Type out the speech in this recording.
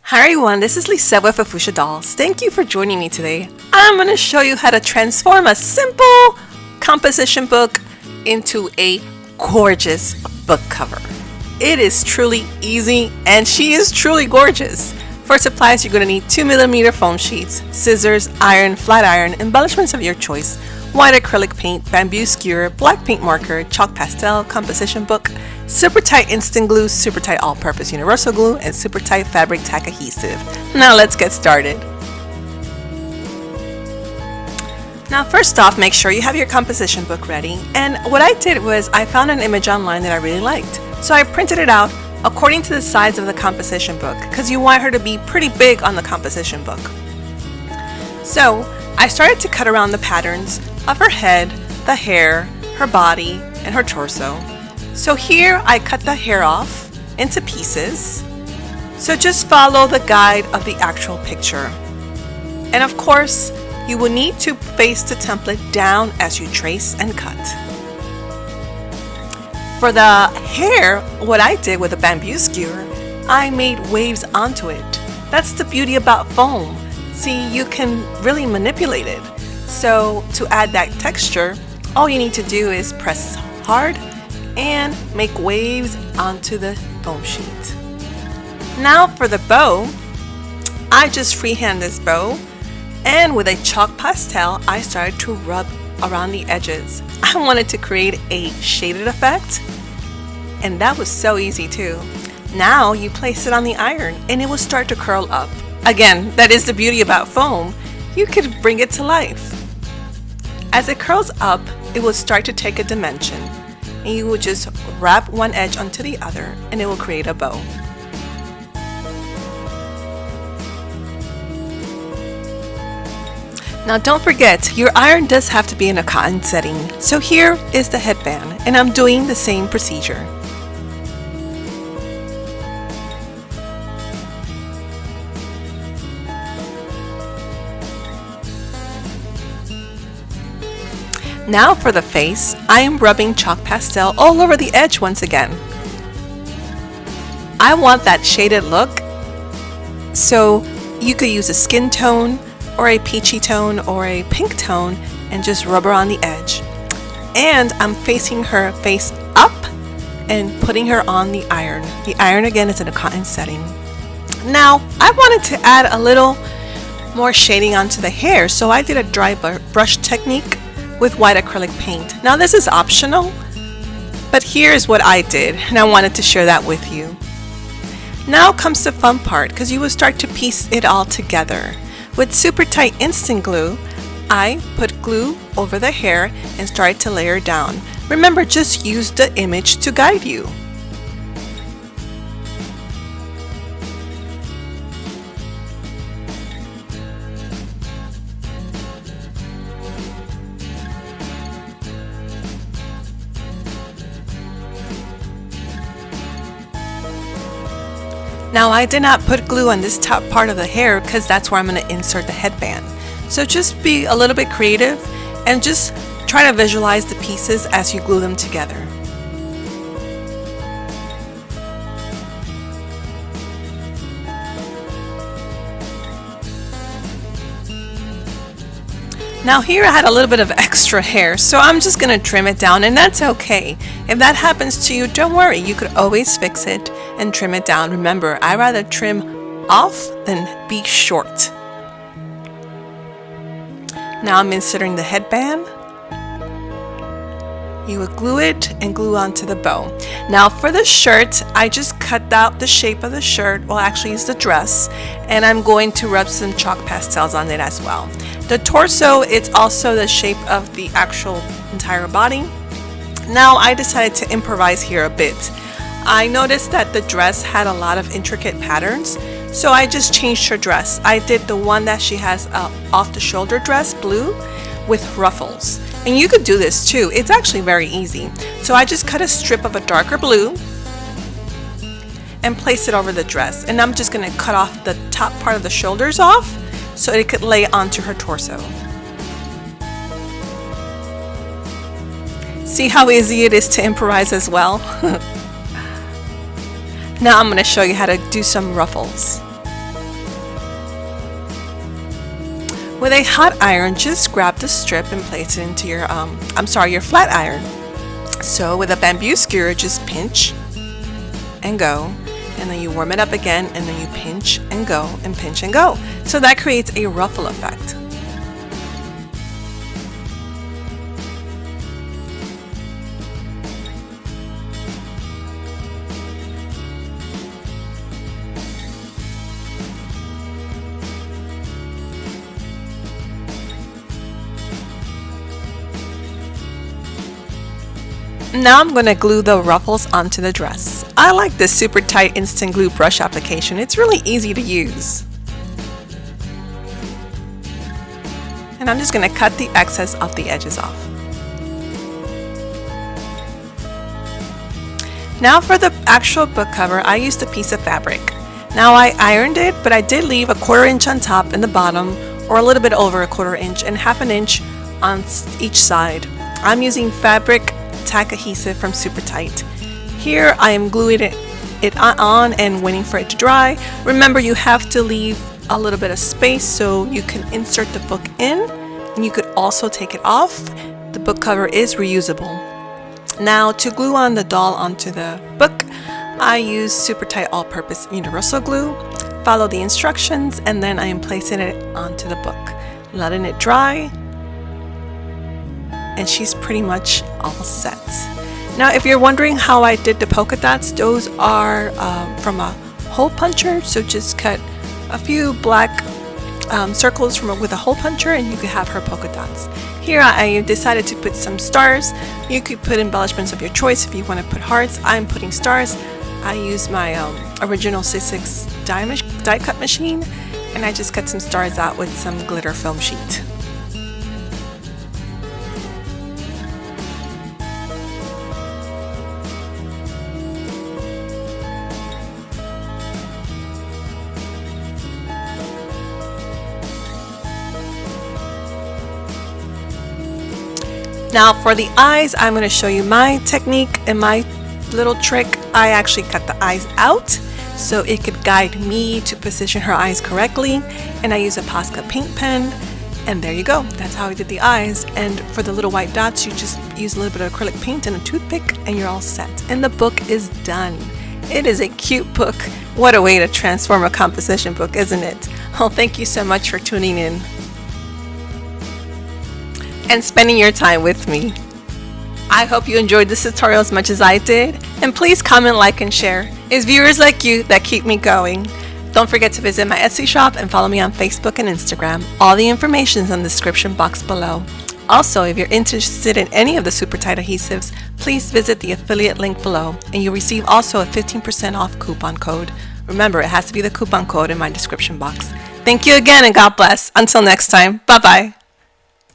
Hi everyone, this is Lisa with Fufusha Dolls. Thank you for joining me today. I'm going to show you how to transform a simple composition book into a gorgeous book cover. It is truly easy and she is truly gorgeous. For supplies, you're going to need 2mm foam sheets, scissors, iron, flat iron, embellishments of your choice, white acrylic paint, bamboo skewer, black paint marker, chalk pastel, composition book, super tight instant glue, super tight all-purpose universal glue, and super tight fabric tack adhesive. Now let's get started. Now first off, make sure you have your composition book ready. And what I did was I found an image online that I really liked. So I printed it out according to the size of the composition book because you want her to be pretty big on the composition book. So I started to cut around the patterns of her head, the hair, her body, and her torso. So here I cut the hair off into pieces. So just follow the guide of the actual picture. And of course, you will need to face the template down as you trace and cut. For the hair, what I did with a bamboo skewer, I made waves onto it. That's the beauty about foam. See, you can really manipulate it. So to add that texture, all you need to do is press hard and make waves onto the foam sheet. Now for the bow, I just freehand this bow, and with a chalk pastel, I started to rub around the edges. I wanted to create a shaded effect, and that was so easy too. Now you place it on the iron and it will start to curl up. Again, that is the beauty about foam. You could bring it to life. As it curls up, it will start to take a dimension, and you will just wrap one edge onto the other and it will create a bow. Now don't forget, your iron does have to be in a cotton setting. So here is the headband, and I'm doing the same procedure. Now for the face, I am rubbing chalk pastel all over the edge once again. I want that shaded look, so you could use a skin tone or a peachy tone or a pink tone and just rub her on the edge. And I'm facing her face up and putting her on the iron. The iron again is in a cotton setting. Now I wanted to add a little more shading onto the hair, so I did a dry brush technique with white acrylic paint. Now this is optional, but here's what I did, and I wanted to share that with you. Now comes the fun part, because you will start to piece it all together. With super tight instant glue, I put glue over the hair and started to layer down. Remember, just use the image to guide you. Now I did not put glue on this top part of the hair because that's where I'm going to insert the headband. So just be a little bit creative and just try to visualize the pieces as you glue them together. Now here I had a little bit of extra hair, so I'm just going to trim it down, and that's okay. If that happens to you, don't worry, you could always fix it and trim it down. Remember, I rather trim off than be short. Now I'm inserting the headband. You would glue it and glue onto the bow. Now for the shirt, I just cut out the shape of the shirt, well actually it's the dress, and I'm going to rub some chalk pastels on it as well. The torso, it's also the shape of the actual entire body. Now I decided to improvise here a bit. I noticed that the dress had a lot of intricate patterns, so I just changed her dress. I did the one that she has off the shoulder dress, blue, with ruffles. And you could do this too. It's actually very easy. So I just cut a strip of a darker blue and place it over the dress. And I'm just going to cut off the top part of the shoulders off so it could lay onto her torso. See how easy it is to improvise as well? Now I'm going to show you how to do some ruffles. With a hot iron, just grab the strip and place it into your your flat iron. So with a bamboo skewer, just pinch and go, and then you warm it up again, and then you pinch and go and pinch and go. So that creates a ruffle effect. Now I'm going to glue the ruffles onto the dress. I like this super tight instant glue brush application. It's really easy to use. And I'm just going to cut the excess of the edges off. Now for the actual book cover, I used a piece of fabric. Now I ironed it, but I did leave a 1/4 inch on top and the bottom, or a little bit over a 1/4 inch, and 1/2 inch on each side. I'm using fabric tack adhesive from Super Tight. Here I am gluing it on and waiting for it to dry. Remember, you have to leave a little bit of space so you can insert the book in, and you could also take it off. The book cover is reusable. Now to glue on the doll onto the book, I use Super Tight all-purpose universal glue. Follow the instructions, and then I am placing it onto the book, letting it dry, and she's pretty much all set. Now if you're wondering how I did the polka dots, those are from a hole puncher, so just cut a few black circles with a hole puncher and you could have her polka dots. Here I decided to put some stars. You could put embellishments of your choice if you want to put hearts. I'm putting stars. I use my original C6 die cut machine, and I just cut some stars out with some glitter film sheet. Now for the eyes, I'm going to show you my technique and my little trick. I actually cut the eyes out so it could guide me to position her eyes correctly, and I use a Posca paint pen, and there you go. That's how I did the eyes. And for the little white dots, you just use a little bit of acrylic paint and a toothpick and you're all set. And the book is done. It is a cute book. What a way to transform a composition book, isn't it? Oh, thank you so much for tuning in and spending your time with me. I hope you enjoyed this tutorial as much as I did, and please comment, like, and share. It's viewers like you that keep me going. Don't forget to visit my Etsy shop and follow me on Facebook and Instagram. All the information is in the description box below. Also, if you're interested in any of the Super Tight adhesives, please visit the affiliate link below, and you'll receive also a 15% off coupon code. Remember, it has to be the coupon code in my description box. Thank you again, and God bless. Until next time, bye-bye.